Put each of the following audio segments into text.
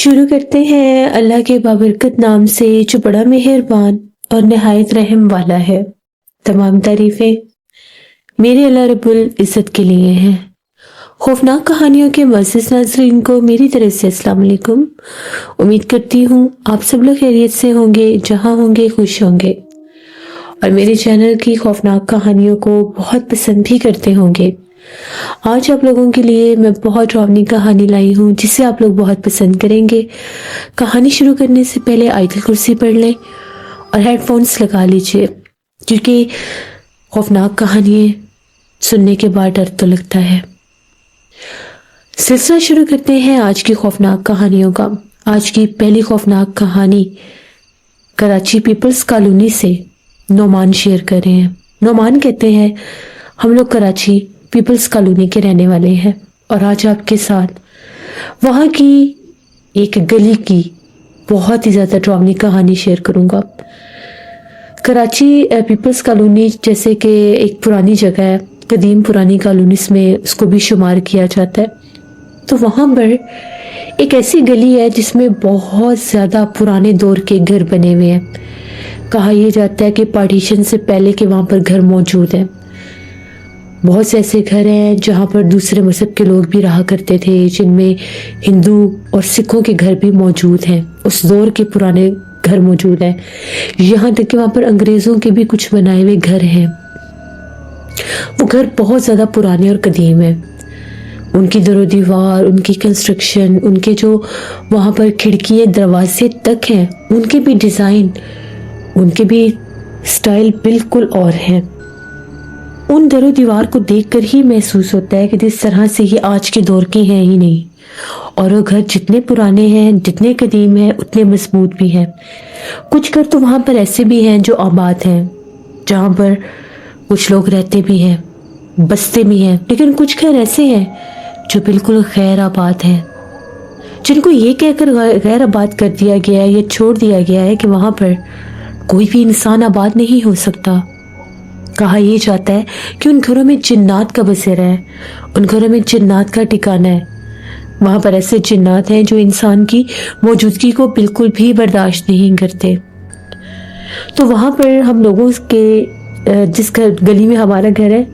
शुरू करते हैं अल्लाह के बाबरकत नाम से जो बड़ा मेहरबान और नहायत रहम वाला है। तमाम तारीफें मेरे अल्लाह रब्बुल इज़्ज़त के लिए हैं। खौफनाक कहानियों के मुअज़्ज़िज़ नाज़रीन को मेरी तरफ से अस्सलाम वालेकुम। उम्मीद करती हूँ आप सब लोग खैरियत से होंगे, जहाँ होंगे खुश होंगे और मेरे चैनल की खौफनाक कहानियों को बहुत पसंद भी करते होंगे। आज आप लोगों के लिए मैं बहुत डरावनी कहानी लाई हूँ जिसे आप लोग बहुत पसंद करेंगे। कहानी शुरू करने से पहले आयतुल कुर्सी पढ़ लें और हेडफोन्स लगा लीजिए, क्योंकि खौफनाक कहानी सुनने के बाद डर तो लगता है। सिलसिला शुरू करते हैं आज की खौफनाक कहानियों का। आज की पहली खौफनाक कहानी कराची पीपल्स कॉलोनी से नोमान शेयर कर रहे हैं। नोमान कहते हैं, हम लोग कराची पीपल्स कॉलोनी के रहने वाले हैं और आज आपके साथ वहाँ की एक गली की बहुत ही ज़्यादा डरावनी कहानी शेयर करूँगा। कराची पीपल्स कॉलोनी जैसे कि एक पुरानी जगह है, कदीम पुरानी कॉलोनी में उसको भी शुमार किया जाता है। तो वहाँ पर एक ऐसी गली है जिसमें बहुत ज़्यादा पुराने दौर के घर बने हुए हैं। कहा यह जाता है कि पार्टीशन से पहले के वहाँ पर घर मौजूद हैं। बहुत से ऐसे घर हैं जहाँ पर दूसरे मज़हब के लोग भी रहा करते थे, जिनमें हिंदू और सिखों के घर भी मौजूद हैं। उस दौर के पुराने घर मौजूद हैं। यहाँ तक कि वहाँ पर अंग्रेज़ों के भी कुछ बनाए हुए घर हैं। वो घर बहुत ज़्यादा पुराने और कदीम हैं। उनकी दरो दीवार, उनकी कंस्ट्रक्शन, उनके जो वहाँ पर खिड़कियाँ दरवाजे तक हैं, उनके भी डिज़ाइन, उनके भी स्टाइल बिल्कुल और हैं। उन दरो दीवार को देखकर ही महसूस होता है कि जिस तरह से ये आज के दौर के हैं ही नहीं। और वो घर जितने पुराने हैं, जितने कदीम हैं, उतने मजबूत भी हैं। कुछ घर तो वहाँ पर ऐसे भी हैं जो आबाद हैं, जहाँ पर कुछ लोग रहते भी हैं, बसते भी हैं। लेकिन कुछ घर ऐसे हैं जो बिल्कुल गैर आबाद हैं, जिनको ये कहकर गैर आबाद कर दिया गया है या छोड़ दिया गया है कि वहाँ पर कोई भी इंसान आबाद नहीं हो सकता। कहा यह जाता है कि उन घरों में जिन्नात का बसेरा है, उन घरों में जिन्नात का ठिकाना है। वहाँ पर ऐसे जिन्नात हैं जो इंसान की मौजूदगी को बिल्कुल भी बर्दाश्त नहीं करते। तो वहाँ पर हम लोगों के जिस गली में हमारा घर है,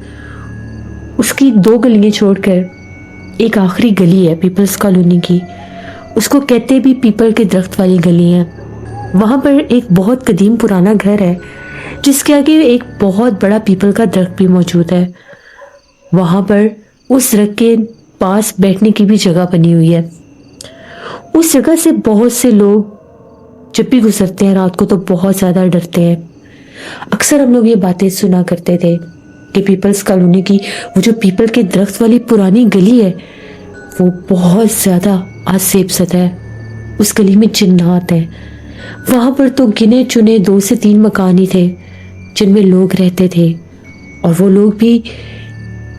उसकी 2 गलियाँ छोड़कर एक आखिरी गली है पीपल्स कॉलोनी की। उसको कहते भी पीपल के दरख्त वाली गली है। वहाँ पर एक बहुत कदीम पुराना घर है जिसके आगे एक बहुत बड़ा पीपल का दरख्त भी मौजूद है। वहाँ पर उस दरख्त के पास बैठने की भी जगह बनी हुई है। उस जगह से बहुत से लोग जब भी गुजरते हैं रात को तो बहुत ज़्यादा डरते हैं। अक्सर हम लोग ये बातें सुना करते थे कि पीपल्स कॉलोनी की वो जो पीपल के दरख्त वाली पुरानी गली है, वो बहुत ज़्यादा आसेब सदा है। उस गली में जिन्नात है। वहाँ पर तो गिने चुने 2 से 3 मकान ही थे जिनमें लोग रहते थे, और वो लोग भी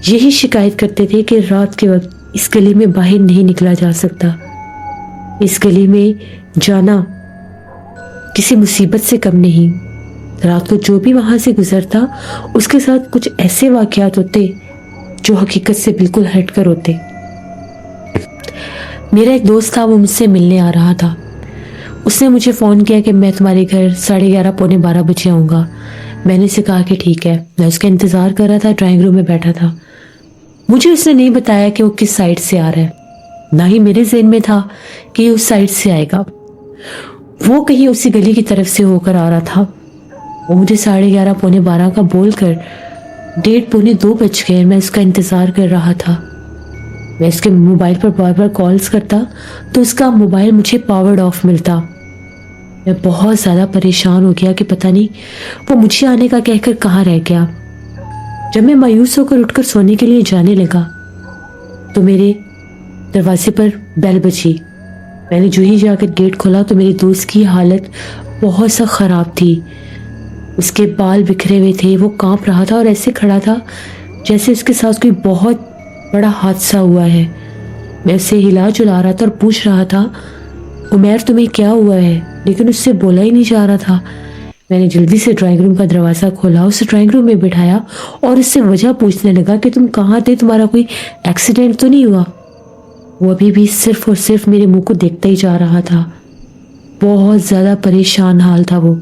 यही शिकायत करते थे कि रात के वक्त इस गली में बाहर नहीं निकला जा सकता। इस गली में जाना किसी मुसीबत से कम नहीं। रात को जो भी वहाँ से गुजरता उसके साथ कुछ ऐसे वाक़यात होते जो हकीकत से बिल्कुल हटकर होते। मेरा एक दोस्त था, वो मुझसे मिलने आ रहा था। उसने मुझे फ़ोन किया कि मैं तुम्हारे घर 11:30 पौने 12 बजे आऊँगा। मैंने उसे कहा कि ठीक है। मैं उसका इंतज़ार कर रहा था, ड्राइंग रूम में बैठा था। मुझे उसने नहीं बताया कि वो किस साइड से आ रहा है, ना ही मेरे ज़हन में था कि उस साइड से आएगा। वो कहीं उसी गली की तरफ से होकर आ रहा था। वो मुझे 11:30 पौने 12 का बोल कर 1:30 पौने 2 बज गए। मैं उसका इंतज़ार कर रहा था। मैं उसके मोबाइल पर बार बार कॉल्स करता तो उसका मोबाइल मुझे पावर्ड ऑफ मिलता। मैं बहुत ज़्यादा परेशान हो गया कि पता नहीं वो मुझे आने का कहकर कहाँ रह गया। जब मैं मायूस होकर उठकर सोने के लिए जाने लगा तो मेरे दरवाजे पर बेल बजी। मैंने जो ही जाकर गेट खोला तो मेरे दोस्त की हालत बहुत सा ख़राब थी। उसके बाल बिखरे हुए थे, वो कांप रहा था और ऐसे खड़ा था जैसे उसके साथ कोई बहुत बड़ा हादसा हुआ है। मैं उसे हिला जुला रहा था और पूछ रहा था, उमैर तुम्हें क्या हुआ है, लेकिन उससे बोला ही नहीं जा रहा था। मैंने जल्दी से ड्राइंग रूम का दरवाज़ा खोला, उसे ड्राइंग रूम में बिठाया और उससे वजह पूछने लगा कि तुम कहाँ थे, तुम्हारा कोई एक्सीडेंट तो नहीं हुआ। वो अभी भी सिर्फ और सिर्फ मेरे मुंह को देखता ही जा रहा था। बहुत ज़्यादा परेशान हाल था वो।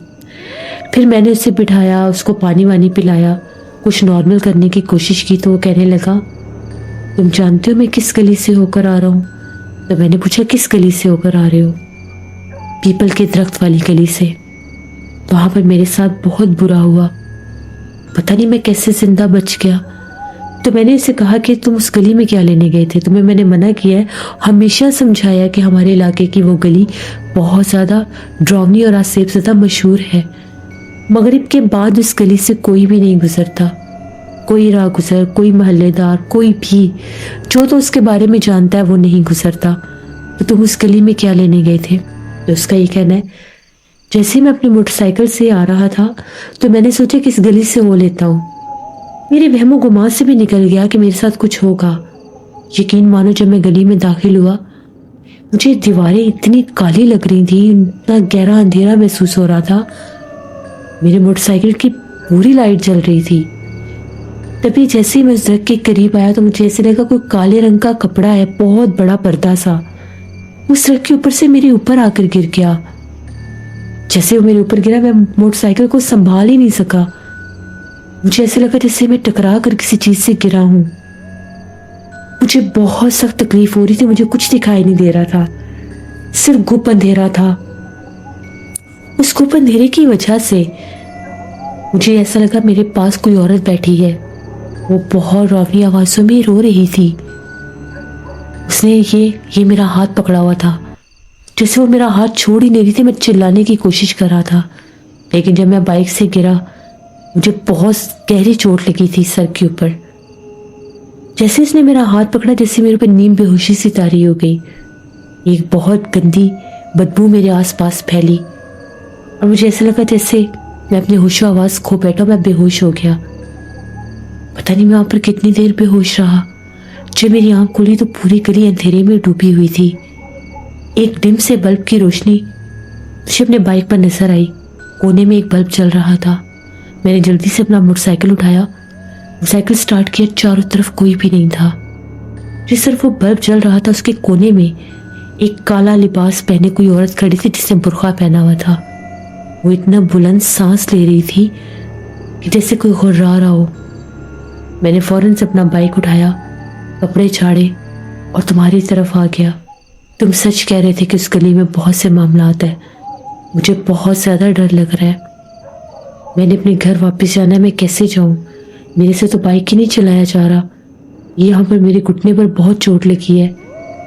फिर मैंने उसे बिठाया, उसको पानी वानी पिलाया, कुछ नॉर्मल करने की कोशिश की तो वो कहने लगा, तुम जानते हो मैं किस गली से होकर आ रहा हूँ? तो मैंने पूछा, किस गली से होकर आ रहे हो? पीपल के दरख्त वाली गली से। वहाँ पर मेरे साथ बहुत बुरा हुआ, पता नहीं मैं कैसे जिंदा बच गया। तो मैंने उसे कहा कि तुम उस गली में क्या लेने गए थे? तुम्हें मैंने मना किया है, हमेशा समझाया कि हमारे इलाके की वो गली बहुत ज़्यादा डरावनी और आसेब ज़्यादा मशहूर है। मगरिब के बाद उस गली से कोई भी नहीं गुजरता, कोई राहगुजर, कोई मोहल्लेदार, कोई भी जो तो उसके बारे में जानता है वो नहीं गुजरता। तो तुम उस गली में क्या लेने गए थे? तो उसका ये कहना है, जैसे ही मैं अपनी मोटरसाइकिल से आ रहा था तो मैंने सोचा कि इस गली से हो लेता हूँ। मेरे वहमो गुमान से भी निकल गया कि मेरे साथ कुछ होगा। यकीन मानो, जब मैं गली में दाखिल हुआ मुझे दीवारें इतनी काली लग रही थी, इतना गहरा अंधेरा महसूस हो रहा था। मेरी मोटरसाइकिल की पूरी लाइट जल रही थी। तभी जैसे ही मैं उस दरख्त के करीब आया तो मुझे ऐसे लगा कोई काले रंग का कपड़ा है, बहुत बड़ा पर्दा सा, उस दरख्त के ऊपर से मेरे ऊपर आकर गिर गया। जैसे वो मेरे ऊपर गिरा मैं मोटरसाइकिल को संभाल ही नहीं सका। मुझे ऐसे लगा जैसे मैं टकरा कर किसी चीज से गिरा हूं। मुझे बहुत सख्त तकलीफ हो रही थी, मुझे कुछ दिखाई नहीं दे रहा था, सिर्फ गुप अंधेरा था। उस गुप अंधेरे की वजह से मुझे ऐसा लगा मेरे पास कोई औरत बैठी है। वो बहुत रौनी आवाजों में रो रही थी। उसने ये मेरा हाथ पकड़ा हुआ था। जैसे वो मेरा हाथ छोड़ ही नहीं रही थी, मैं चिल्लाने की कोशिश कर रहा था, लेकिन जब मैं बाइक से गिरा मुझे बहुत गहरी चोट लगी थी सर के ऊपर। जैसे इसने मेरा हाथ पकड़ा, जैसे मेरे ऊपर नींद बेहोशी सी तारी हो गई। एक बहुत गंदी बदबू मेरे आसपास फैली और मुझे ऐसा लगा जैसे मैं अपने होशो आवाज खो बैठा, मैं बेहोश हो गया। पता नहीं मैं वहां पर कितनी देर बेहोश रहा। जब मेरी आंख खुली तो पूरी गली अंधेरे में डूबी हुई थी। एक डिम से बल्ब की रोशनी मुझे अपने बाइक पर नजर आई। कोने में एक बल्ब जल रहा था। मैंने जल्दी से अपना मोटरसाइकिल उठाया, मोटरसाइकिल स्टार्ट किया। चारों तरफ कोई भी नहीं था, जिस तरफ वो बल्ब जल रहा था उसके कोने में एक काला लिबास पहने कोई औरत खड़ी थी जिसने बुर्का पहना हुआ था। वो इतना बुलंद सांस ले रही थी कि जैसे कोई घुर्रा रहा हो। मैंने फौरन से अपना बाइक उठाया, कपड़े झाड़े और तुम्हारी तरफ आ गया। तुम सच कह रहे थे कि उस गली में बहुत से मामलात है। मुझे बहुत ज़्यादा डर लग रहा है। मैंने अपने घर वापस जाना है, मैं कैसे जाऊं? मेरे से तो बाइक ही नहीं चलाया जा रहा। यहाँ पर मेरे घुटने पर बहुत चोट लगी है,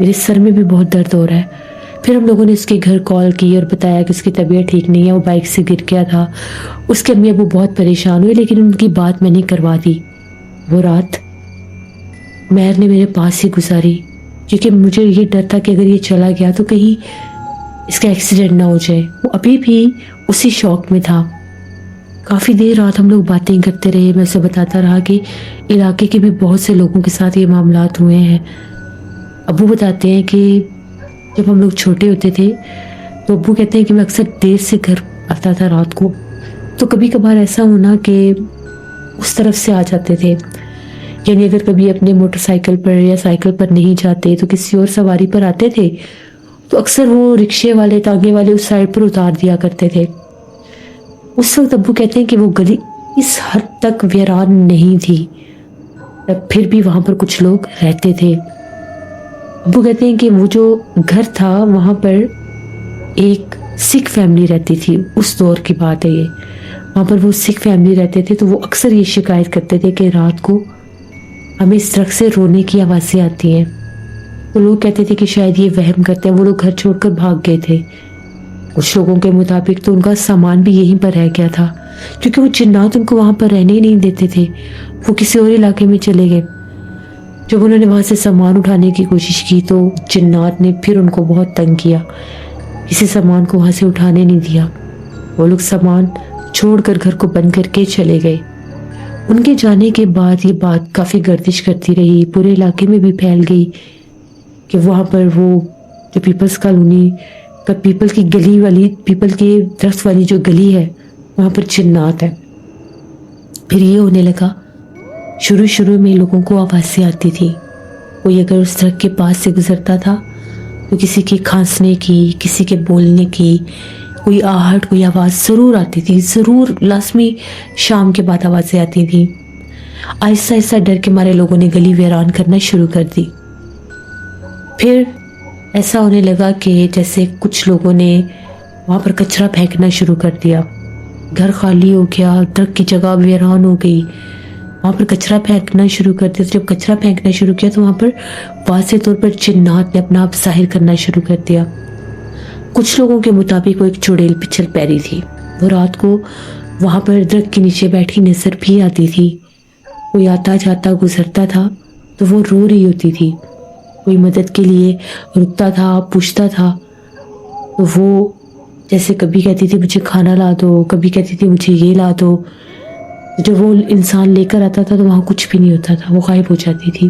मेरे सर में भी बहुत दर्द हो रहा है। फिर हम लोगों ने उसके घर कॉल की और बताया कि उसकी तबीयत ठीक नहीं है, वो बाइक से गिर गया था। उसके अम्मी अबू बहुत परेशान हुए, लेकिन उनकी बात मैंने करवा दी। वो रात महर ने मेरे पास ही गुजारी, क्योंकि मुझे ये डर था कि अगर ये चला गया तो कहीं इसका एक्सीडेंट ना हो जाए। वो अभी भी उसी शौक में था। काफ़ी देर रात हम लोग बातें करते रहे। मैं उसे बताता रहा कि इलाके के भी बहुत से लोगों के साथ ये मामलात हुए हैं। अब्बू बताते हैं कि जब हम लोग छोटे होते थे तो अब्बू कहते हैं कि मैं अक्सर देर से घर आता था रात को, तो कभी कभार ऐसा होना कि उस तरफ से आ जाते थे। यानी अगर कभी अपने मोटरसाइकिल पर या साइकिल पर नहीं जाते तो किसी और सवारी पर आते थे, तो अक्सर वो रिक्शे वाले, तांगे वाले उस साइड पर उतार दिया करते थे। उस वक्त अब्बू कहते हैं कि वो गली इस हद तक वीरान नहीं थी, तब फिर भी वहां पर कुछ लोग रहते थे। अब्बू कहते हैं कि वो जो घर था वहां पर एक सिख फैमिली रहती थी। उस दौर की बात है ये। वहां पर वो सिख फैमिली रहते थे, तो वो अक्सर ये शिकायत करते थे कि रात को हमें इस दरख्त से रोने की आवाज़ें आती हैं। तो लोग कहते थे कि शायद ये वहम करते हैं। वो लोग घर छोड़कर भाग गए थे। कुछ लोगों के मुताबिक तो उनका सामान भी यहीं पर रह गया था, क्योंकि वो जिन्नात उनको वहां पर रहने ही नहीं देते थे। वो किसी और इलाके में चले गए। जब उन्होंने वहां से सामान उठाने की कोशिश की तो जिन्नात ने फिर उनको बहुत तंग किया, किसी सामान को वहां से उठाने नहीं दिया। वो लोग सामान छोड़कर घर को बंद करके चले गए। उनके जाने के बाद ये बात काफ़ी गर्दिश करती रही, पूरे इलाके में भी फैल गई कि वहाँ पर वो जो पीपल्स कॉलोनी का पीपल की गली वाली, पीपल के दरख्त वाली जो गली है वहाँ पर जिन्नात है। फिर ये होने लगा, शुरू शुरू में लोगों को आवाज़ें आती थी कोई अगर उस ट्रक के पास से गुजरता था तो किसी के खांसने की, किसी के बोलने की, कोई आहट, कोई आवाज़ ज़रूर आती थी, ज़रूर लाजमी शाम के बाद आवाज़ें आती थी। आहिस्ता आहिस्ता डर के मारे लोगों ने गली वीरान करना शुरू कर दी। फिर ऐसा होने लगा कि जैसे कुछ लोगों ने वहाँ पर कचरा फेंकना शुरू कर दिया। घर खाली हो गया, ट्रक की जगह वीरान हो गई, वहाँ पर कचरा फेंकना शुरू कर दिया। जब कचरा फेंकना शुरू किया तो वहाँ पर वाज़े तौर पर जिन्नात ने अपना आप जाहिर करना शुरू कर दिया। कुछ लोगों के मुताबिक वो एक चुड़ैल पिछल पैरी थी। वो रात को वहाँ पर दरख्त के नीचे बैठी नजर भी आती थी। कोई आता जाता गुजरता था तो वो रो रही होती थी। कोई मदद के लिए रुकता था, पूछता था तो वो जैसे कभी कहती थी मुझे खाना ला दो, कभी कहती थी मुझे ये ला दो। जब वो इंसान लेकर आता था तो वहाँ कुछ भी नहीं होता था, वो गायब हो जाती थी।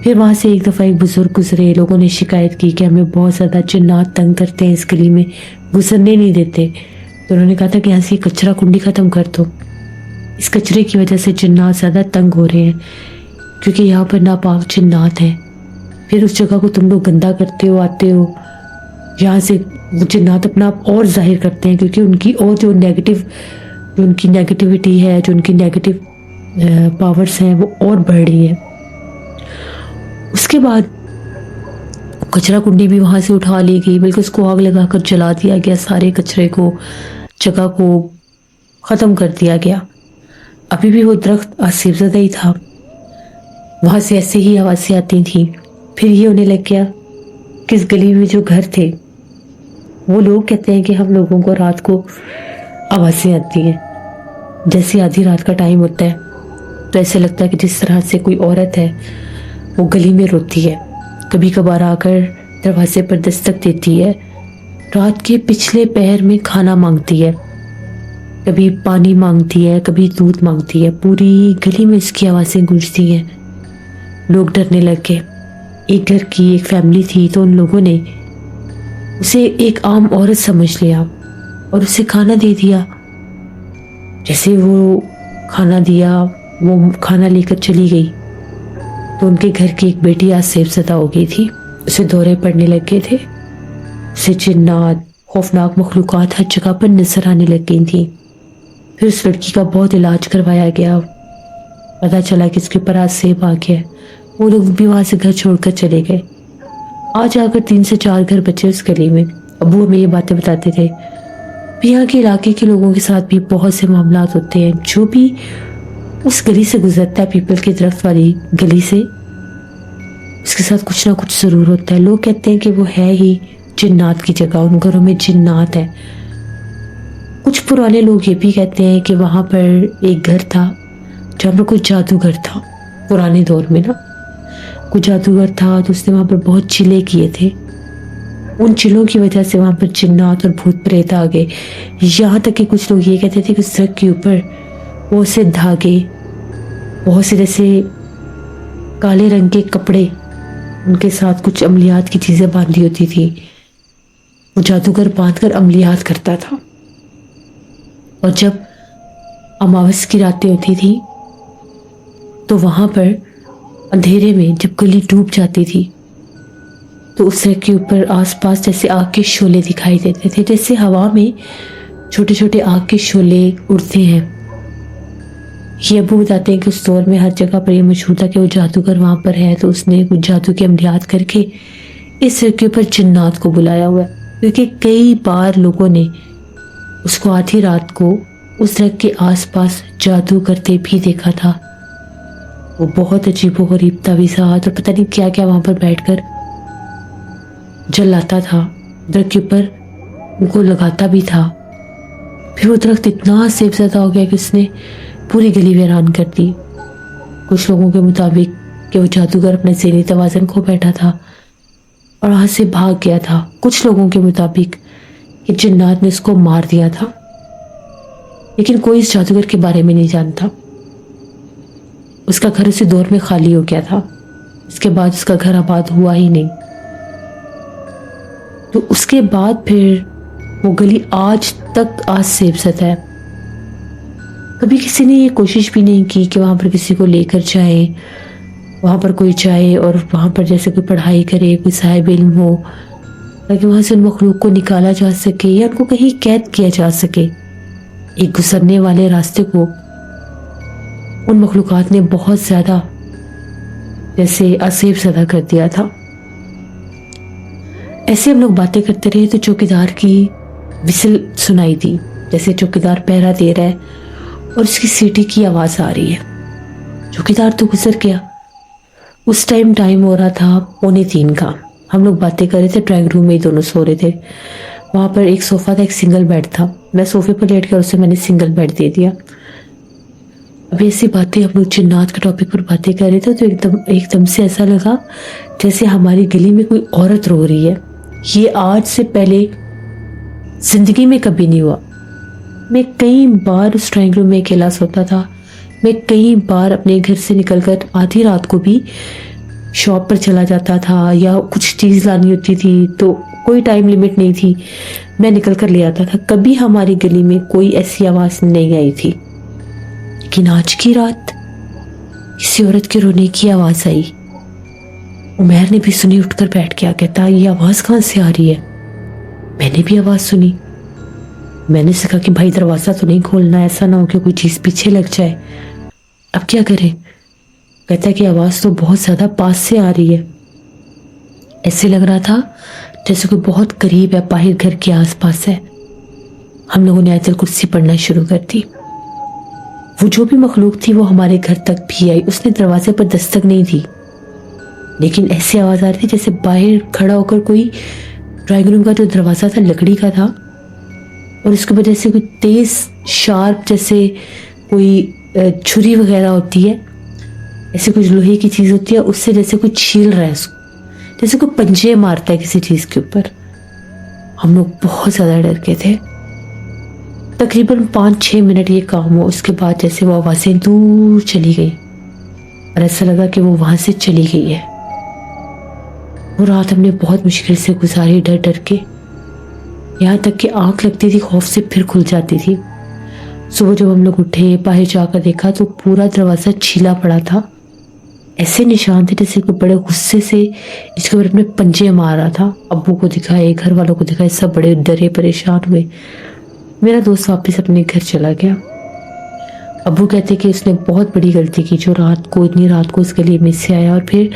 फिर वहाँ से एक दफ़ा एक बुजुर्ग गुजरे। लोगों ने शिकायत की कि हमें बहुत ज़्यादा जिन्नात तंग करते हैं, इस गली में गुजरने नहीं देते। तो उन्होंने कहा था कि यहाँ से ये कचरा कुंडी ख़त्म कर दो, इस कचरे की वजह से जिन्नात ज़्यादा तंग हो रहे हैं, क्योंकि यहाँ पर नापाक जिन्नात हैं। फिर उस जगह को तुम लोग गंदा करते हो, आते हो, यहाँ से वो जिन्नात अपना आप और जाहिर करते हैं, क्योंकि उनकी और जो उनकी नेगेटिविटी है, जो उनकी नेगेटिव पावर्स हैं वो और बढ़ रही है। उसके बाद कचरा कुंडी भी वहाँ से उठा ली गई, बल्कि उसको आग लगाकर जला दिया गया। सारे कचरे को, जगह को ख़त्म कर दिया गया। अभी भी वो दरख्त आसिफज़दा ही था। वहाँ से ऐसे ही आवाज़ें आती थी। फिर ये होने लग गया कि इस गली में जो घर थे, वो लोग कहते हैं कि हम लोगों को रात को आवाज़ें आती हैं। जैसे आधी रात का टाइम होता है तो ऐसे लगता है कि जिस तरह से कोई औरत है वो गली में रोती है, कभी कभार आकर दरवाजे पर दस्तक देती है, रात के पिछले पहर में खाना मांगती है, कभी पानी मांगती है, कभी दूध मांगती है। पूरी गली में इसकी आवाज़ें गूंजती हैं। लोग डरने लग गए। एक घर की एक फैमिली थी तो उन लोगों ने उसे एक आम औरत समझ लिया और उसे खाना दे दिया। जैसे वो खाना दिया, वो खाना लेकर चली गई तो उनके घर की एक बेटी आज सेबज़दा हो गई थी। उसे दौरे पड़ने लग गए थे। उसे जिन्नात, खौफनाक मखलूक़ात हर जगह पर नजर आने लग गई थी। फिर उस लड़की का बहुत इलाज करवाया गया। पता चला कि इसके ऊपर आज सेब आ गया। वो लोग भी वहाँ से घर छोड़कर चले गए। आज आकर 3 से 4 घर बचे उस गली में। अबू हमें ये बातें बताते थे। यहाँ के इलाके के लोगों के साथ भी बहुत से मामला होते हैं। जो भी उस गली से गुजरता है, पीपल के दरख्त वाली गली से, उसके साथ कुछ ना कुछ जरूर होता है। लोग कहते हैं कि वो है ही जिन्नात की जगह, उन घरों में जिन्नात है। कुछ पुराने लोग ये भी कहते हैं कि वहां पर एक घर था जहाँ पर कुछ जादूगर था। पुराने दौर में ना कुछ जादूगर था तो उसने वहां पर बहुत चिल्ले किए थे। उन चिल्लों की वजह से वहां पर जिन्नात और भूत प्रेत आ गए। यहाँ तक कि कुछ लोग ये कहते थे कि उस ट्रक के ऊपर बहुत से धागे, बहुत से जैसे काले रंग के कपड़े, उनके साथ कुछ अमलियात की चीज़ें बांधी होती थी। वो जादूगर बांधकर अमलियात करता था। और जब अमावस की रातें होती थी तो वहाँ पर अंधेरे में जब गली डूब जाती थी तो उस ट्रक के ऊपर आसपास जैसे आग के शोले दिखाई देते थे, जैसे हवा में छोटे छोटे आग के शोले उड़ते हैं। ये अबू बताते हैं कि उस दौर में हर जगह पर ये मशहूर था कि वो जादूगर वहाँ पर है, तो उसने कुछ जादू के अमलियात करके इस ट्रक के ऊपर जिन्नात को बुलाया हुआ है। क्योंकि कई बार लोगों ने उसको आधी रात को उस ट्रक के आसपास जादू करते भी देखा था। वो बहुत अजीबोगरीब तावीज़ात और पता नहीं क्या क्या वहाँ पर बैठकर जलाता था, दरख्त के ऊपर उनको लगाता भी था। फिर वो दरख्त इतना सेबज़दा हो गया कि उसने पूरी गली वीरान कर दी। कुछ लोगों के मुताबिक कि वो जादूगर अपने ज़हनी तवाज़ुन खो बैठा था और वहाँ से भाग गया था। कुछ लोगों के मुताबिक कि जिन्नात ने उसको मार दिया था, लेकिन कोई इस जादूगर के बारे में नहीं जानता। उसका घर उसी दौर में खाली हो गया था। इसके बाद उसका घर आबाद हुआ ही नहीं। तो उसके बाद फिर वो गली आज तक आज सेबज़दा है। कभी किसी ने ये कोशिश भी नहीं की कि वहाँ पर किसी को लेकर जाए, वहाँ पर कोई जाए और वहाँ पर जैसे कोई पढ़ाई करे, कोई साहिब इल्म हो, ताकि वहाँ से उन मखलूक को निकाला जा सके या उनको कहीं कैद किया जा सके। एक गुजरने वाले रास्ते को उन मखलूकात ने बहुत ज़्यादा जैसे असेब ज़दा कर दिया था। ऐसे हम लोग बातें करते रहे तो चौकीदार की विसल सुनाई दी, जैसे चौकीदार पहरा दे रहा है और उसकी सीटी की आवाज़ आ रही है। चौकीदार तो गुजर गया। उस टाइम हो रहा था 2:45 का। हम लोग बातें कर रहे थे, ड्राइंग रूम में ही दोनों सो रहे थे। वहाँ पर एक सोफ़ा था, एक सिंगल बेड था। मैं सोफे पर लेट कर उसे मैंने सिंगल बेड दे दिया। अब ऐसी बातें हम लोग जिन्नात के टॉपिक पर बातें कर रहे थे तो एकदम से ऐसा लगा जैसे हमारी गली में कोई औरत रो रही है। ये आज से पहले जिंदगी में कभी नहीं हुआ। मैं कई बार उस ड्राइंग रूम में अकेला सोता था। मैं कई बार अपने घर से निकलकर आधी रात को भी शॉप पर चला जाता था या कुछ चीज़ लानी होती थी तो कोई टाइम लिमिट नहीं थी, मैं निकल कर ले आता था। कभी हमारी गली में कोई ऐसी आवाज़ नहीं आई थी। लेकिन आज की रात किसी औरत के रोने की आवाज़ आई। उमैर ने भी सुनी, उठकर बैठ गया। कहता ये आवाज़ कहाँ से आ रही है? मैंने भी आवाज़ सुनी। मैंने से कहा कि भाई दरवाज़ा तो नहीं खोलना, ऐसा ना हो कि कोई चीज़ पीछे लग जाए। अब क्या करें? कहता है कि आवाज़ तो बहुत ज़्यादा पास से आ रही है। ऐसे लग रहा था जैसे कोई बहुत करीब है, बाहर घर के आसपास है। हम लोगों ने आयतल कुर्सी पढ़ना शुरू कर दी। वो जो भी मखलूक थी वो हमारे घर तक भी आई। उसने दरवाजे पर दस्तक नहीं दी, लेकिन ऐसी आवाज़ आ रही थी जैसे बाहर खड़ा होकर कोई, ड्राइंग रूम का जो दरवाज़ा था लकड़ी का था और उसकी वजह से कोई तेज़ शार्प जैसे कोई छुरी वगैरह होती है, ऐसे कुछ लोहे की चीज़ होती है, उससे जैसे कोई छील रहा है उसको, जैसे कोई पंजे मारता है किसी चीज़ के ऊपर। हम लोग बहुत ज़्यादा डर गए थे। तकरीबन 5-6 मिनट ये काम हुआ। उसके बाद जैसे वो आवाज़ें दूर चली गई और ऐसा लगा कि वो वहाँ से चली गई है। वो रात हमने बहुत मुश्किल से गुजारी, डर डर के, यहाँ तक कि आँख लगती थी खौफ से फिर खुल जाती थी। सुबह जब हम लोग उठे, बाहर जाकर देखा तो पूरा दरवाज़ा छीला पड़ा था। ऐसे निशान थे जैसे कोई बड़े गुस्से से इसके ऊपर अपने पंजे मार रहा था। अब्बू को दिखाए, घर वालों को दिखाए, सब बड़े डरे परेशान हुए। मेरा दोस्त वापस अपने घर चला गया। अब्बू कहते कि उसने बहुत बड़ी गलती की जो इतनी रात को उस गली में से आया और फिर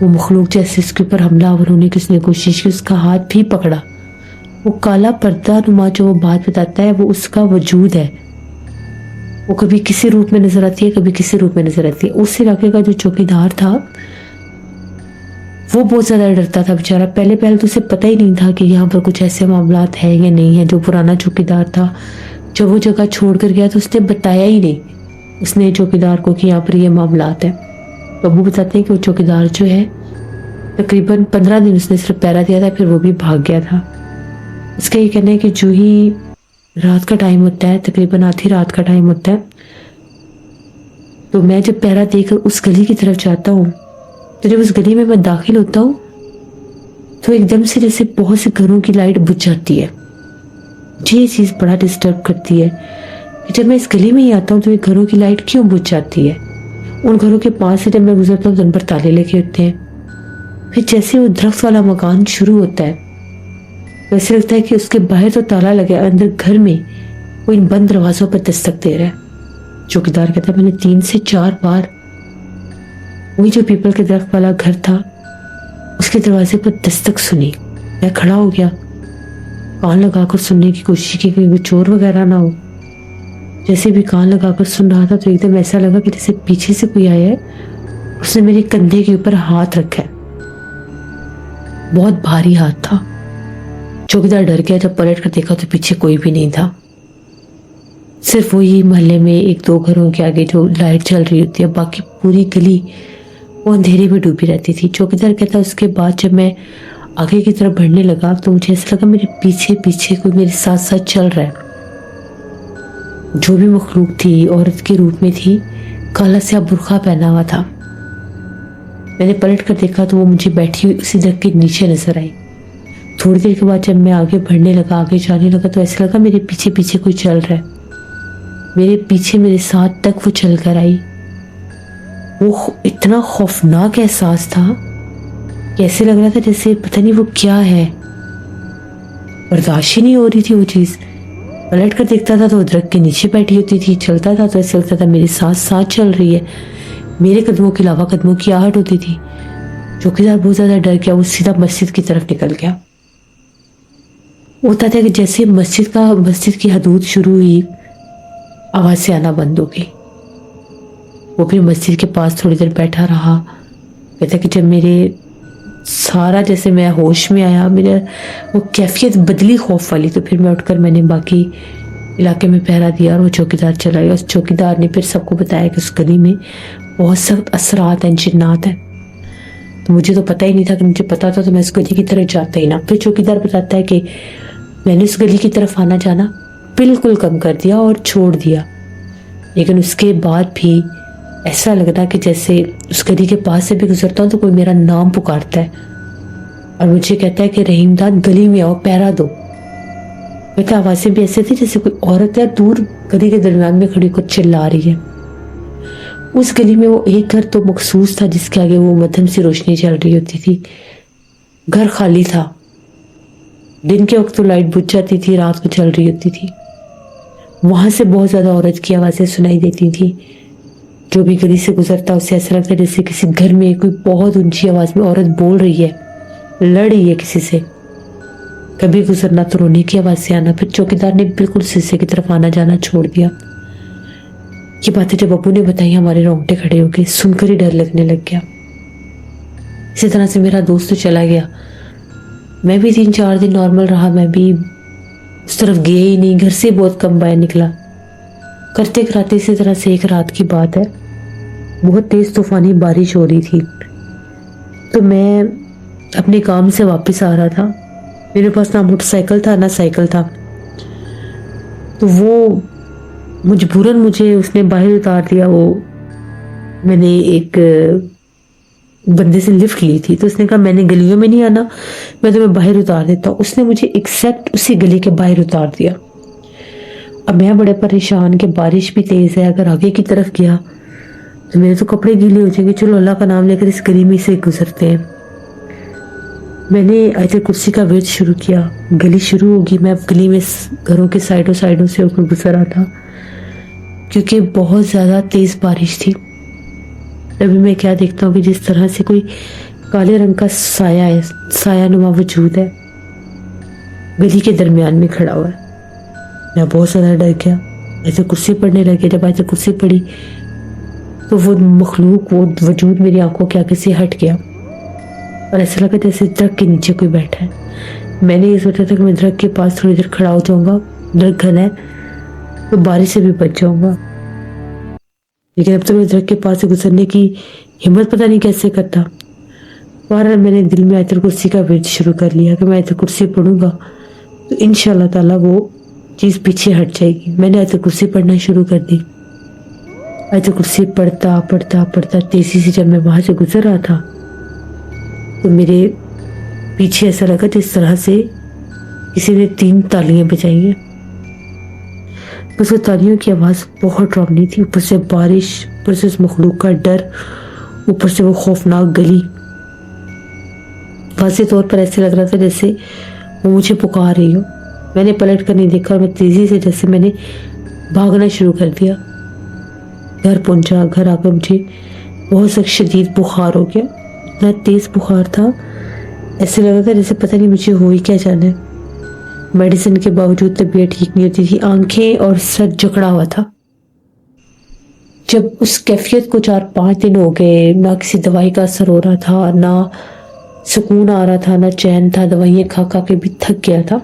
वो मखलूक जैसे उसके ऊपर हमलावर होने की उसने कोशिश की, उसका हाथ भी पकड़ा। वो काला पर्दा नुमा जो वो बात बताता है वो उसका वजूद है। वो कभी किसी रूप में नजर आती है, कभी किसी रूप में नजर आती है। उस इलाके का जो चौकीदार था वो बहुत ज्यादा डरता था बेचारा। पहले तो उसे पता ही नहीं था कि यहाँ पर कुछ ऐसे मामलात है या नहीं है। जो पुराना चौकीदार था, जब वो जगह छोड़ कर गया तो उसने बताया ही नहीं उसने चौकीदार को कि यहाँ पर ये मामलात है। तो वो बताते हैं कि वो चौकीदार जो है तकरीबन 15 दिन उसने सिर्फ पहरा दिया था, फिर वो भी भाग गया था। उसका ये कहना है कि जो ही रात का टाइम होता है, तकरीबन आधी रात का टाइम होता है, तो मैं जब पहरा देकर उस गली की तरफ जाता हूँ तो जब उस गली में मैं दाखिल होता हूँ तो एकदम से जैसे बहुत से घरों की लाइट बुझ जाती है। मुझे ये चीज़ बड़ा डिस्टर्ब करती है कि जब मैं इस गली में ही आता हूँ तो ये घरों की लाइट क्यों बुझ जाती है। उन घरों के पास से जब मैं गुजरता हूँ तो उन पर ताले लगे होते हैं। फिर जैसे वो दरख्त वाला मकान शुरू होता है वैसे लगता है कि उसके बाहर तो ताला लगा, अंदर घर में वो इन बंद दरवाजों पर दस्तक दे रहा है। चौकीदार कहता है मैंने 3 से 4 बार वही जो पीपल के दरख्त वाला घर था उसके दरवाजे पर दस्तक सुनी। मैं खड़ा हो गया, कान लगाकर सुनने की कोशिश की कि चोर वगैरह ना हो। जैसे भी कान लगाकर सुन रहा था तो एकदम ऐसा लगा कि जैसे पीछे से कोई आया है, उसने मेरे कंधे के ऊपर हाथ रखा है। बहुत भारी हाथ था। चौकीदार डर गया। जब पलट कर देखा तो पीछे कोई भी नहीं था, सिर्फ वही मोहल्ले में 1-2 घरों के आगे जो लाइट चल रही होती है, बाकी पूरी गली वो अंधेरे में डूबी रहती थी। चौकीदार कहता उसके बाद जब मैं आगे की तरफ बढ़ने लगा तो मुझे ऐसा लगा मेरे पीछे पीछे कोई मेरे साथ साथ चल रहा है। जो भी मखलूक थी औरत के रूप में थी, काला सा बुर्का पहना हुआ था। मैंने पलट कर देखा तो वो मुझे बैठी हुई उसी दरख्त के नीचे नजर आई। थोड़ी देर के बाद जब मैं आगे बढ़ने लगा, आगे जाने लगा तो ऐसा लगा मेरे पीछे पीछे कोई चल रहा है। मेरे पीछे मेरे साथ तक वो चल कर आई। वो इतना खौफनाक एहसास था कि ऐसे लग रहा था जैसे पता नहीं वो क्या है, बर्दाश्त ही नहीं हो रही थी वो चीज़। पलट कर देखता था तो दरख्त के नीचे बैठी होती थी, चलता था तो ऐसा लगता था मेरी सांस साथ चल रही है, मेरे कदमों के अलावा कदमों की आहट होती थी। चौकीदार बहुत ज़्यादा डर गया, वो सीधा मस्जिद की तरफ निकल गया। होता था कि जैसे मस्जिद की हदूद शुरू हुई, आवाज़ें आना बंद हो गई। वो फिर मस्जिद के पास थोड़ी देर बैठा रहा। कहता कि जब मेरे सारा जैसे मैं होश में आया, मेरा वो कैफियत बदली खौफ वाली, तो फिर मैं उठकर मैंने बाकी इलाके में पहरा दिया और वो चौकीदार चला गया। उस चौकीदार ने फिर सबको बताया कि उस गली में बहुत सख्त असरात हैं, जिन्नात हैं। तो मुझे तो पता ही नहीं था, कि मुझे पता था तो मैं उस गली की तरफ जाता ही ना। फिर चौकीदार बताता है कि मैंने उस गली की तरफ आना जाना बिल्कुल कम कर दिया और छोड़ दिया, लेकिन उसके बाद भी ऐसा लगता कि जैसे उस गली के पास से भी गुजरता हूँ तो कोई मेरा नाम पुकारता है और मुझे कहता है कि रहीमदाद गली में आओ, पहरा दो। मेरी आवाज़ें भी ऐसे थी जैसे कोई औरत है दूर गली के दरमियान में खड़ी कुछ चिल्ला रही है। उस गली में वो एक घर तो मखसूस था जिसके आगे वो मध्यम सी रोशनी चल रही होती थी। घर खाली था, दिन के वक्त तो लाइट बुझ जाती थी, रात को चल रही होती थी। वहां से बहुत ज्यादा औरत की आवाजें सुनाई देती थी। जो भी गली से गुजरता उसे ऐसा लगता जैसे किसी घर में कोई बहुत ऊंची आवाज में औरत बोल रही है, लड़ रही है किसी से। कभी गुजरना तो रोने की आवाज से आना। फिर चौकीदार ने बिल्कुल शीशे की तरफ आना जाना छोड़ दिया। ये बातें जब अबू ने बताई हमारे रोंगटे खड़े हो गए, सुनकर ही डर लगने लग गया। इसी तरह से मेरा दोस्त तो चला गया। मैं भी 3-4 दिन नॉर्मल रहा, मैं भी उस तरफ गया ही नहीं, घर से बहुत कम बाहर निकला। करते कराते इसी तरह से एक रात की बात है, बहुत तेज तूफानी बारिश हो रही थी। तो मैं अपने काम से वापस आ रहा था, मेरे पास ना मोटरसाइकिल था ना साइकिल था। तो वो मजबूरन मुझे उसने बाहर उतार दिया। वो मैंने एक बंदे से लिफ्ट ली थी, तो उसने कहा मैंने गलियों में नहीं आना, मैं तुम्हें बाहर उतार देता हूँ। उसने मुझे एग्जैक्ट उसी गली के बाहर उतार दिया। अब मैं बड़े परेशान कि बारिश भी तेज है, अगर आगे की तरफ गया तो मेरे तो कपड़े गीले हो जाएंगे। चलो अल्लाह का नाम लेकर इस गली में से गुजरते हैं। मैंने आयत कुर्सी का वेट शुरू किया। गली शुरू होगी, मैं गली में घरों के साइडों से होकर गुजर रहा था क्योंकि बहुत ज़्यादा तेज़ बारिश थी। अभी मैं क्या देखता हूँ कि जिस तरह से कोई काले रंग का साया है, साया नुमा वजूद है, गली के दरमियान में खड़ा हुआ है। मैं बहुत ज़्यादा डर गया, ऐसे कुर्सी पढ़ने लगे। जब ऐसे कुर्सी पढ़ी तो वो मखलूक, वो वजूद मेरी आंखों के आगे से हट गया और ऐसा लगा जैसे दरख्त के नीचे कोई बैठा है। मैंने ये सोचा था कि मैं दरख्त के पास थोड़ी देर खड़ा हो जाऊंगा, दरख्त घना है तो बारिश से भी बच जाऊंगा, लेकिन अब तो मैं दरख्त के पास से गुजरने की हिम्मत पता नहीं कैसे करता। बहरहाल मैंने दिल में आयतुल कुर्सी का विर्द शुरू कर लिया कि मैं आयतुल कुर्सी पढ़ूंगा तो इंशाल्लाह ताला वो चीज़ पीछे हट जाएगी। मैंने आयतुल कुर्सी पढ़ना शुरू कर दी। आयतुल कुर्सी पढ़ता पढ़ता पढ़ता तेजी से जब मैं वहां से गुजर रहा था तो मेरे पीछे ऐसा लगा जिस तरह से किसी ने 3 तालियां बजाई हैं। बस वो तालियों की आवाज़ बहुत डरावनी थी। ऊपर से बारिश, ऊपर से उस मखलूक का डर, ऊपर से वो खौफनाक गली। वाज़े तौर पर ऐसे लग रहा था जैसे वो मुझे पुकार रही हो। मैंने पलट कर नहीं देखा और मैं तेज़ी से जैसे मैंने भागना शुरू कर दिया। घर पहुंचा, घर आकर मुझे बहुत सख्त शदीद बुखार हो गया। इतना तेज़ बुखार था, ऐसे लग रहा था जैसे पता नहीं मुझे हो ही क्या जाना है। मेडिसिन के बावजूद तबीयत ठीक नहीं होती थी, आंखें और सर जकड़ा हुआ था। जब उस कैफियत को 4-5 दिन हो गए, ना किसी दवाई का असर हो रहा था, ना सुकून आ रहा था, ना चैन था, दवाइयाँ खा खा के भी थक गया था।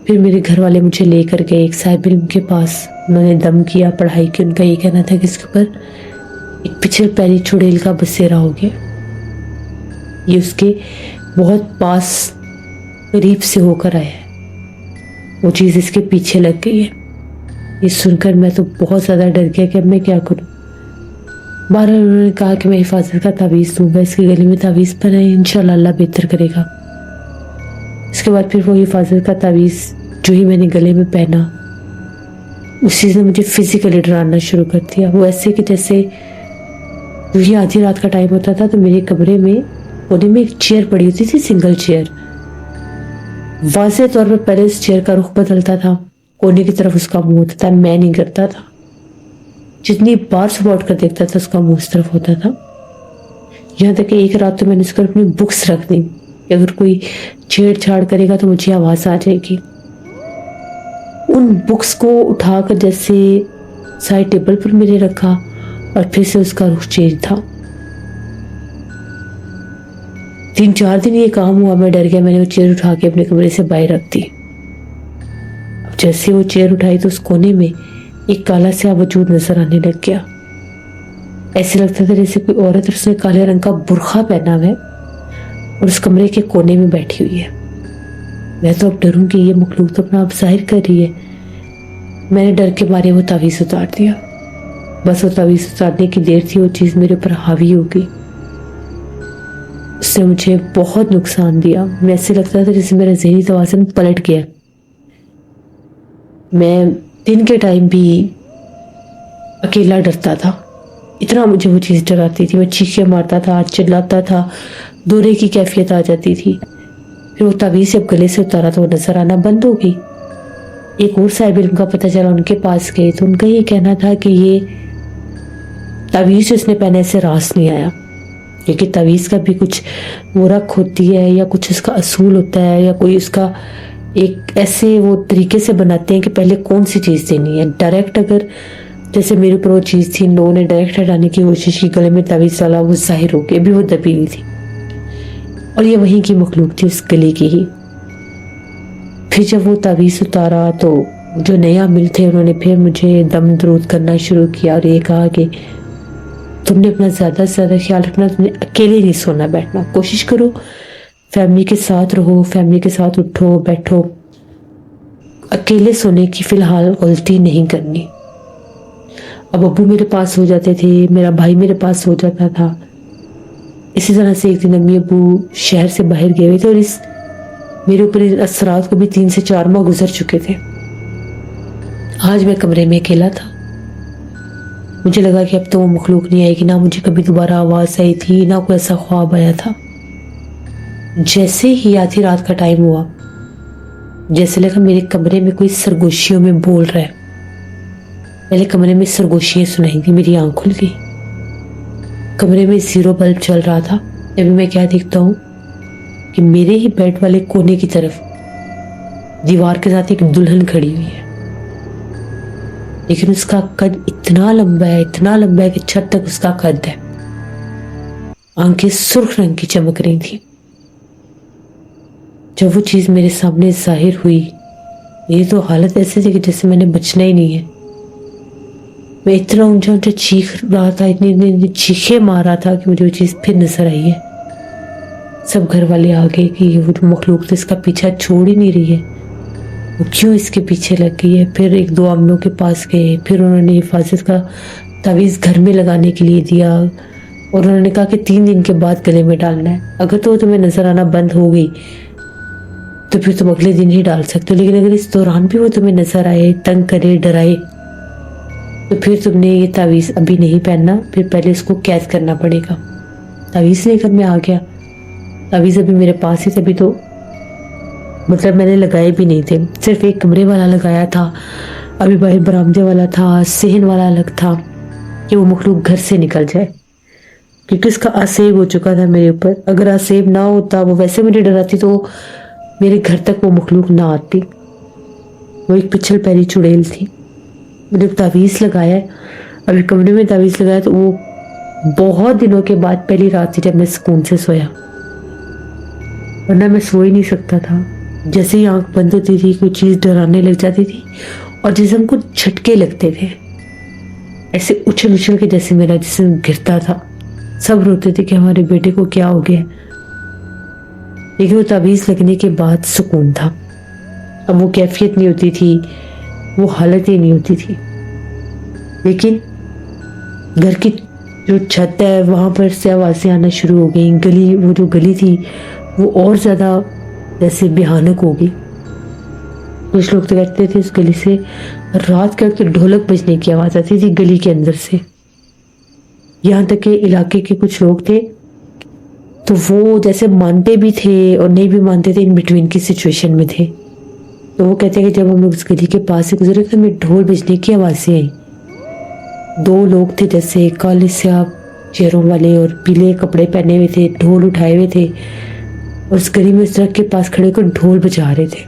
फिर मेरे घर वाले मुझे लेकर गए एक साहिब इल्म के पास। उन्होंने दम किया, पढ़ाई की। उनका ये कहना था कि इसके ऊपर एक पिछल पैरी चुड़ैल का बसेरा हो गया, ये उसके बहुत पास करीब से होकर आया है, वो चीज़ इसके पीछे लग गई है। ये सुनकर मैं तो बहुत ज़्यादा डर गया कि अब मैं क्या करूँ। बहरहाल उन्होंने कहा कि मैं हिफाजत का तावीज़ दूंगा, इसके गले में तावीज़ पहनाए, इंशाल्लाह अल्लाह बेहतर करेगा। इसके बाद फिर वो हिफाजत का तावीज़ जो ही मैंने गले में पहना, उस चीज़ ने मुझे फिजिकली डराना शुरू कर दिया। वो ऐसे कि जैसे क्योंकि आधी रात का टाइम होता था तो मेरे कमरे में कोने में एक चेयर पड़ी होती थी, सिंगल चेयर। वाज़े तौर पर पहले इस चेयर का रुख बदलता था, कोने की तरफ उसका मुंह होता था, मैं नहीं करता था। जितनी बार सपोर्ट कर देखता था उसका मुंह उस तरफ होता था। यहाँ तक कि एक रात तो मैंने उसकर अपनी बुक्स रख दी कि अगर कोई छेड़छाड़ करेगा तो मुझे आवाज आ जाएगी। उन बुक्स को उठाकर जैसे साइड टेबल पर मेरे रखा और फिर से उसका रुख चेंज था। 3-4 दिन ये काम हुआ, मैं डर गया। मैंने वो चेयर उठा के अपने कमरे से बाहर रख दी। अब जैसे वो चेयर उठाई तो उस कोने में एक काला सा वजूद नजर आने लग गया। ऐसे लगता था जैसे कोई औरत और उसने काले रंग का बुर्खा पहना है और उस कमरे के कोने में बैठी हुई है। मैं तो अब डरूं कि ये मखलूक तो अपना आप जाहिर कर रही है। मैंने डर के मारे वो तावीज़ उतार दिया। बस वो तावीज़ उतारने की देर थी, वो चीज़ मेरे ऊपर हावी हो गई। उसने मुझे बहुत नुकसान दिया। मैं ऐसे लगता था जैसे मेरा ज़हनी तवाज़ुन पलट गया। मैं दिन के टाइम भी अकेला डरता था, इतना मुझे वो चीज़ डराती थी। मैं चीखें मारता था, चिल्लाता था, दौरे की कैफियत आ जाती थी। फिर वो तावीज़ जब गले से उतारा तो वो नजर आना बंद हो गई। एक और साहिब इल्म का पता चला, उनके पास गए तो उनका ये कहना था कि ये तावीज़ उसने पहने से रास नहीं आया, क्योंकि तावीज़ का भी कुछ वो रख होती है या कुछ उसका असूल होता है या कोई उसका एक ऐसे वो तरीके से बनाते हैं कि पहले कौन सी चीज़ देनी है। डायरेक्ट अगर जैसे मेरे ऊपर वो चीज़ थी, लोगों ने डायरेक्ट हटाने की कोशिश की, गले में तावीज़ वाला, वो जाहिर हो गया। अभी वो दबी हुई थी और ये वहीं की मखलूक थी, उस गले की ही। फिर जब वो तावीज़ उतारा तो जो नया मिल थे उन्होंने फिर मुझे दम दरूद करना शुरू किया और ये कहा कि तुमने अपना ज़्यादा से ज़्यादा ख्याल रखना, तुमने अकेले नहीं सोना बैठना, कोशिश करो फैमिली के साथ रहो, फैमिली के साथ उठो बैठो, अकेले सोने की फ़िलहाल गलती नहीं करनी। अब अब्बू मेरे पास हो जाते थे, मेरा भाई मेरे पास हो जाता था। इसी तरह से एक दिन अम्मी अब्बू शहर से बाहर गए हुए थे और इस मेरे ऊपर इन असरात को भी 3 से 4 माह गुजर चुके थे। आज मैं कमरे में अकेला था। मुझे लगा कि अब तो वो मखलूक नहीं आएगी, ना मुझे कभी दोबारा आवाज़ आई थी, ना कोई ऐसा ख्वाब आया था। जैसे ही आधी रात का टाइम हुआ, जैसे लगा मेरे कमरे में कोई सरगोशियों में बोल रहा है। पहले कमरे में सरगोशियां सुनाई दी, मेरी आंख खुल गई। कमरे में 0 बल्ब चल रहा था। अभी मैं क्या देखता हूँ कि मेरे ही बेड वाले कोने की तरफ दीवार के साथ एक दुल्हन खड़ी हुई है, लेकिन उसका कद इतना लंबा है, इतना लंबा है कि छत तक उसका कद है। आंखें सुर्ख रंग की चमक रही थी। जब वो चीज मेरे सामने जाहिर हुई, मेरी तो हालत ऐसी थी कि जैसे मैंने बचना ही नहीं है। मैं इतना ऊंचा ऊंचा चीख रहा था, इतनी चीखें मार रहा था कि मुझे वो चीज फिर नजर आई है। सब घर वाले आ गए कि वो मखलूक तो इसका पीछा छोड़ ही नहीं रही है, वो क्यों इसके पीछे लग गई है। फिर 1-2 आमलों के पास गए, फिर उन्होंने हिफाजत का तावीज़ घर में लगाने के लिए दिया और उन्होंने कहा कि 3 दिन के बाद गले में डालना है। अगर तो तुम्हें नजर आना बंद हो गई तो फिर तुम अगले दिन ही डाल सकते हो, लेकिन अगर इस दौरान भी वो तुम्हें नजर आए, तंग करे, डराए, तो फिर तुमने ये तावीज़ अभी नहीं पहनना, फिर पहले इसको कैद करना पड़ेगा। तावीज़ लेकर मैं आ गया। तावीज़ अभी मेरे पास ही, तभी तो मतलब मैंने लगाए भी नहीं थे, सिर्फ एक कमरे वाला लगाया था, अभी बाहर बरामदे वाला था, सेहन वाला अलग था कि वो मखलूक घर से निकल जाए, क्योंकि उसका आसेब हो चुका था मेरे ऊपर। अगर आसेब ना होता, वो वैसे मुझे डराती, तो मेरे घर तक वो मखलूक ना आती। वो एक पिछल पैरी चुड़ैल थी। जब तावीज़ लगाया, अभी कमरे में तावीज़ लगाया, तो वो बहुत दिनों के बाद पहली रात थी जब मैं सुकून से सोया, वरना मैं सो ही नहीं सकता था। जैसे ही आंख बंद होती थी कोई चीज़ डराने लग जाती थी और जिस्म को झटके लगते थे, ऐसे उछल उछल के जैसे मेरा जिस्म गिरता था। सब रोते थे कि हमारे बेटे को क्या हो गया, लेकिन वो तावीज़ लगने के बाद सुकून था। अब वो कैफियत नहीं होती थी, वो हालत ही नहीं होती थी। लेकिन घर की जो छत है वहाँ पर से आवाज़ें आना शुरू हो गई। गली, वो जो गली थी वो और ज़्यादा जैसे भयानक हो गई। कुछ लोग तो कहते थे उस गली से रात के वक्त ढोलक बजने की आवाज़ आती थी गली के अंदर से। यहाँ तक कि इलाके के कुछ लोग थे तो वो जैसे मानते भी थे और नहीं भी मानते थे, इन बिटवीन की सिचुएशन में थे। तो वो कहते हैं कि जब हम लोग उस गली के पास से गुजरे तो हमें ढोल बजने की आवाज़ें आई। 2 लोग थे जैसे काले स्याह चेहरों वाले और पीले कपड़े पहने हुए थे, ढोल उठाए हुए थे और उस गली में उस ट्रक के पास खड़े होकर ढोल बजा रहे थे।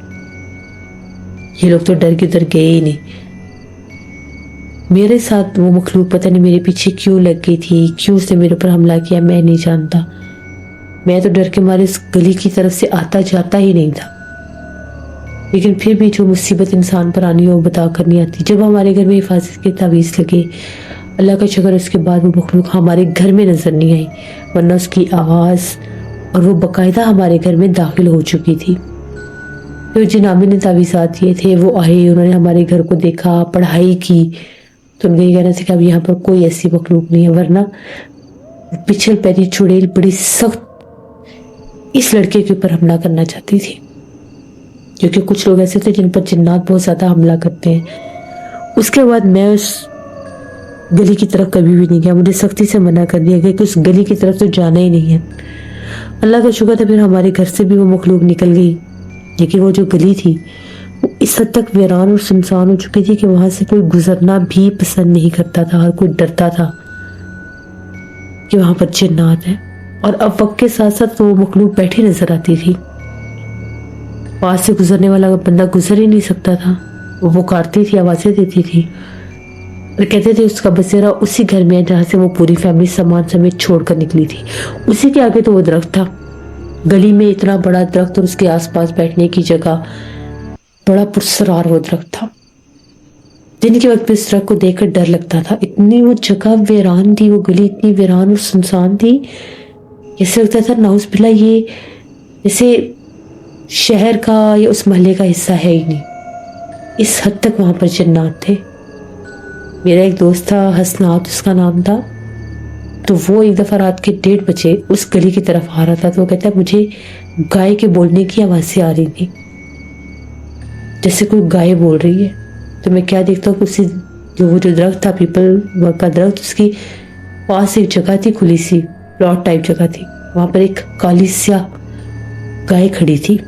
ये लोग तो डर के उधर गए ही नहीं। मेरे साथ वो मखलूक पता नहीं मेरे पीछे क्यों लग गई थी, क्यों उसने मेरे ऊपर हमला किया, मैं नहीं जानता। मैं तो डर के मारे इस गली की तरफ से आता जाता ही नहीं था। लेकिन फिर भी जो मुसीबत इंसान पर आनी हो बता कर नहीं आती। जब हमारे घर में हिफाजत के तावीज़ लगे, अल्लाह का शुक्र, उसके बाद वो मखलूक हमारे घर में नजर नहीं आई, वरना उसकी आवाज़ और वो बाकायदा हमारे घर में दाखिल हो चुकी थी। तो जिन आमिर ने तावीज़ात दिए थे वो आए, उन्होंने हमारे घर को देखा, पढ़ाई की, तो उनका ये कहना था कि अब यहाँ पर कोई ऐसी मखलूक नहीं है, वरना पिछल पैरी चुड़ैल बड़ी सख्त इस लड़के के ऊपर हमला करना चाहती थी। क्योंकि कुछ लोग ऐसे थे जिन पर जिन्नात बहुत ज़्यादा हमला करते हैं। उसके बाद मैं उस गली की तरफ कभी भी नहीं गया, मुझे सख्ती से मना कर दिया गया कि उस गली की तरफ तो जाना ही नहीं है। अल्लाह का शुक्र था फिर हमारे घर से भी वो मखलूक निकल गई। लेकिन वो जो गली थी वो इस हद तक वीरान और सुनसान हो चुकी थी कि वहां से कोई गुजरना भी पसंद नहीं करता था। हर कोई डरता था कि वहां पर जिन्नात है। और अब वक्त के साथ साथ वो मखलूक बैठी नजर आती थी। पास से गुजरने वाला बंदा गुजर ही नहीं सकता था। वो पुकारती थी, आवाजें देती थी और कहते थे उसका बसेरा उसी घर में है जहां से वो पूरी फैमिली सामान समेत छोड़कर निकली थी। उसी के आगे तो वो दरख्त था। गली में इतना बड़ा दरख्त और उसके आसपास बैठने की जगह, बड़ा पुरसरार वो दरख्त था। दिन के वक्त भी इस दरख्त को देखकर डर लगता था। इतनी वो जगह वीरान थी, वो गली इतनी वीरान और सुनसान थी, ऐसे लगता था नाउज़ बिल्लाह ये जैसे शहर का या उस मोहल्ले का हिस्सा है ही नहीं। इस हद तक वहां पर जिन्नात थे। मेरा एक दोस्त था, हसनात उसका नाम था, तो वो एक दफ़ा रात के 1:30 बजे उस गली की तरफ आ रहा था। तो वो कहता है मुझे गाय के बोलने की आवाज़ें आ रही थी, जैसे कोई गाय बोल रही है। तो मैं क्या देखता हूँ कि उसी वो जो दरख्त था, पीपल का दरख्त, उसकी पास एक जगह थी, खुली सी प्लॉट टाइप जगह थी। वहाँ पर एक काली स्याह गाय खड़ी थी,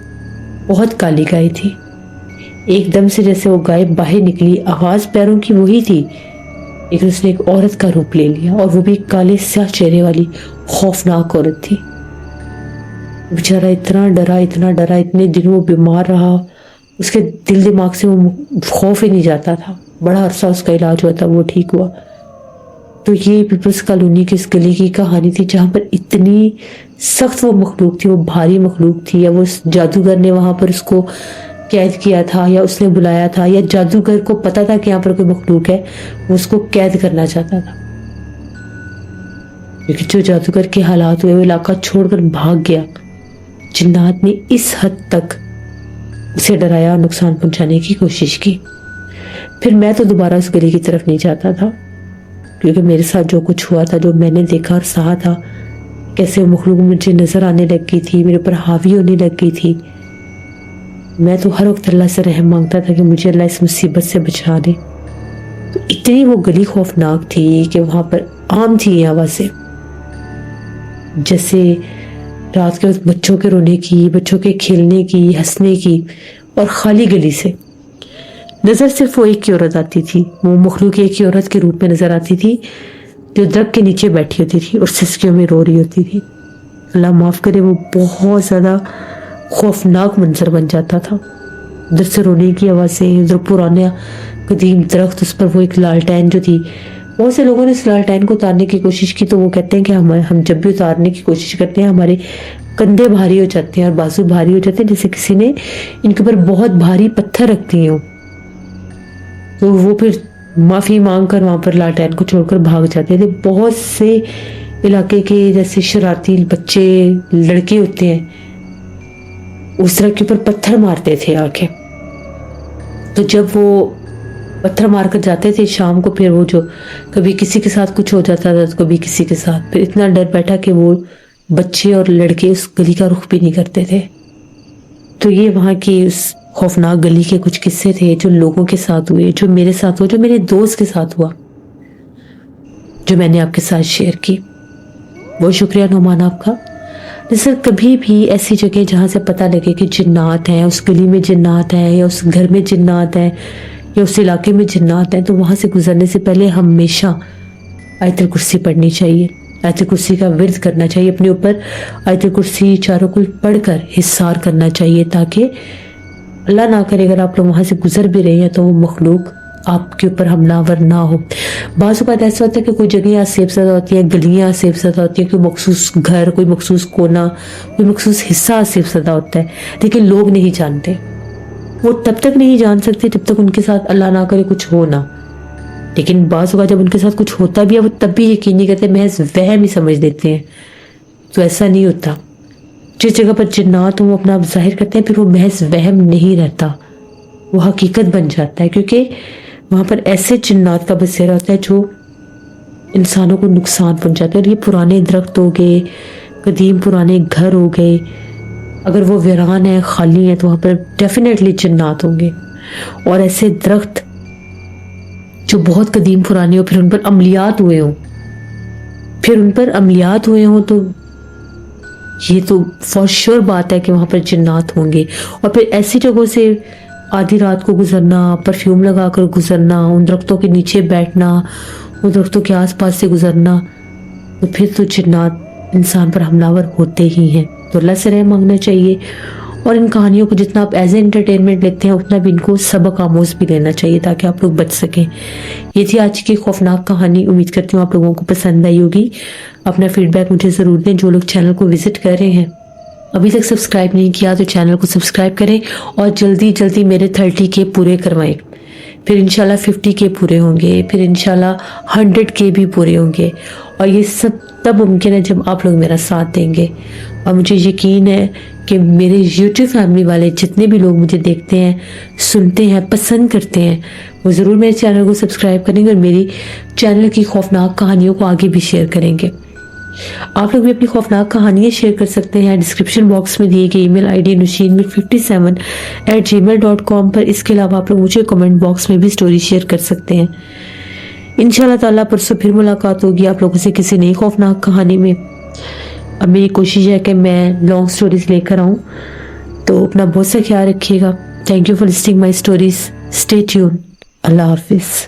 बहुत काली गाय थी। एकदम से जैसे वो गाय बाहर निकली, आवाज़ पैरों की वही थी, लेकिन उसने एक औरत का रूप ले लिया, और वो भी काले स्याह चेहरे वाली खौफनाक औरत थी। बेचारा इतना डरा, इतने दिन वो बीमार रहा, उसके दिल दिमाग से वो खौफ ही नहीं जाता था। बड़ा अरसा उसका इलाज हुआ था, वो ठीक हुआ। तो ये पीपल्स कॉलोनी की इस गली की कहानी थी जहाँ पर इतनी सख्त वो मखलूक थी, वो भारी मखलूक थी। या वो जादूगर ने वहां पर उसको कैद किया था, या उसने बुलाया था, या जादूगर को पता था कि यहाँ पर कोई मखलूक है, वो उसको कैद करना चाहता था। क्योंकि जो जादूगर के हालात हुए, वो इलाका छोड़कर भाग गया। जिन्नात ने इस हद तक उसे डराया और नुकसान पहुंचाने की कोशिश की। फिर मैं तो दोबारा उस गली की तरफ नहीं जाता था, क्योंकि मेरे साथ जो कुछ हुआ था, जो मैंने देखा और सहा था, कैसे वो मखलूक मुझे नजर आने लग गई थी, मेरे ऊपर हावी होने लग गई थी, मैं तो हर वक्त अल्लाह से रहम मांगता था कि मुझे अल्लाह इस मुसीबत से बचा दे। तो इतनी वो गली खौफनाक थी कि वहां पर आम थी ये आवाज़ें, जैसे रात के वक्त बच्चों के रोने की, बच्चों के खेलने की, हंसने की। और खाली गली से नजर सिर्फ वो एक ही औरत आती थी, वो मखलूक एक ही औरत के रूप में नजर आती थी, जो दरख्त के नीचे बैठी होती थी और सिसकियों में रो रही होती थी। अल्लाह माफ करे, वो बहुत ज्यादा खौफनाक मंजर बन जाता था। उधर से रोने की आवाज़ें, उधर पुराना कदीम दरख्त, उस पर वो एक लालटेन जो थी। बहुत से लोगों ने इस लालटेन को उतारने की कोशिश की, तो वो कहते हैं कि हम जब भी उतारने की कोशिश करते हैं हमारे कंधे भारी हो जाते हैं और बाजू भारी हो जाते हैं, जैसे किसी ने इनके ऊपर बहुत भारी पत्थर रख दिए हो। तो वो फिर माफ़ी मांग कर वहाँ पर लालटेन को छोड़कर भाग जाते थे। बहुत से इलाके के जैसे शरारती बच्चे, लड़के होते हैं, उस तरह के ऊपर पत्थर मारते थे आके। तो जब वो पत्थर मारकर जाते थे शाम को, फिर वो जो कभी किसी के साथ कुछ हो जाता था तो कभी किसी के साथ, फिर इतना डर बैठा कि वो बच्चे और लड़के उस गली का रुख भी नहीं करते थे। तो ये वहाँ की उस खौफनाक गली के कुछ किस्से थे जो लोगों के साथ हुए, जो मेरे साथ हुआ, जो मेरे दोस्त के साथ हुआ। जो मैंने आपके साथ शेयर की। बहुत शुक्रिया नोमान आपका। सर कभी भी ऐसी जगह जहाँ से पता लगे कि जिन्नात हैं, उस गली में जिन्नात हैं या उस घर में जिन्नात हैं या उस इलाके में जिन्नात हैं, तो वहाँ से गुजरने से पहले हमेशा आयतुल कुर्सी पढ़नी चाहिए। आयतुल कुर्सी का विर्द करना चाहिए अपने ऊपर। आयतुल कुर्सी चारों कुल पढ़कर हिस्सार करना चाहिए, ताकि अल्लाह ना करे अगर आप लोग वहाँ से गुजर भी रहे हैं तो वो मखलूक आपके ऊपर हमलावर ना हो। बाज़ औक़ात ऐसा होता है कि कोई जगह आसेब ज़दा होती है, गलियाँ आसेब ज़दा होती है, कोई मखसूस घर, कोई मखसूस कोना, कोई मखसूस हिस्सा आसेब ज़दा होता है, लेकिन लोग नहीं जानते। वो तब तक नहीं जान सकते जब तक उनके साथ अल्लाह ना करे कुछ हो ना। लेकिन बाज़ औक़ात जब उनके साथ कुछ होता भी है वो तब भी यकीन नहीं करते, महज वहम ही समझ लेते हैं। तो ऐसा नहीं होता। जिस जगह पर जिन्नात हो वो अपना आप जाहिर करते हैं, फिर वो महज वहम नहीं रहता, वो हकीकत बन जाता है, क्योंकि वहाँ पर ऐसे जिन्नात का बसेरा होता है जो इंसानों को नुकसान पहुँचाते हैं। और ये पुराने दरख्त हो गए, कदीम पुराने घर हो गए, अगर वो वीरान है, खाली है, तो वहाँ पर डेफिनेटली जिन्नात होंगे। और ऐसे दरख्त जो बहुत कदीम पुराने हो, फिर उन पर अमलियात हुए हों, तो ये तो फॉर श्योर बात है कि वहाँ पर जिन्नात होंगे। और फिर ऐसी जगहों से आधी रात को गुजरना, परफ्यूम लगा कर गुजरना, उन दरख्तों के नीचे बैठना, उन दरख्तों के आसपास से गुजरना, तो फिर तो जिन्नात इंसान पर हमलावर होते ही हैं। तो अल्लाह से रहम मांगना चाहिए। और इन कहानियों को जितना आप एज ए एंटरटेनमेंट लेते हैं उतना भी इनको सबक आमोज भी लेना चाहिए, ताकि आप लोग बच सकें। ये थी आज की खौफनाक कहानी। उम्मीद करती हूँ आप लोगों को पसंद आई होगी। अपना फीडबैक मुझे ज़रूर दें। जो लोग चैनल को विजिट कर रहे हैं, अभी तक सब्सक्राइब नहीं किया तो चैनल को सब्सक्राइब करें और जल्दी जल्दी मेरे 30K पूरे करवाएं। फिर इंशाल्लाह 50K पूरे होंगे, फिर इंशाल्लाह 100K भी पूरे होंगे। और ये सब तब मुमकिन है जब आप लोग मेरा साथ देंगे। और मुझे यकीन है कि मेरे YouTube फैमिली वाले जितने भी लोग मुझे देखते हैं, सुनते हैं, पसंद करते हैं, वो ज़रूर मेरे चैनल को सब्सक्राइब करेंगे और मेरी चैनल की खौफनाक कहानियों को आगे भी शेयर करेंगे। आप लोग भी अपनी खौफनाक कहानियाँ शेयर कर सकते हैं डिस्क्रिप्शन बॉक्स में दिए गए ईमेल आईडी nushinmir57@gmail.com पर। इसके अलावा आप लोग मुझे कमेंट बॉक्स में भी स्टोरी शेयर कर सकते हैं। इंशाल्लाह ताला परसों फिर मुलाकात होगी आप लोगों से किसी नई खौफनाक कहानी में। अब मेरी कोशिश है कि मैं लॉन्ग स्टोरीज लेकर आऊँ, तो अपना बहुत सा ख्याल रखिएगा। Thank you for listening my stories. Stay tune. Allah हाफिज़।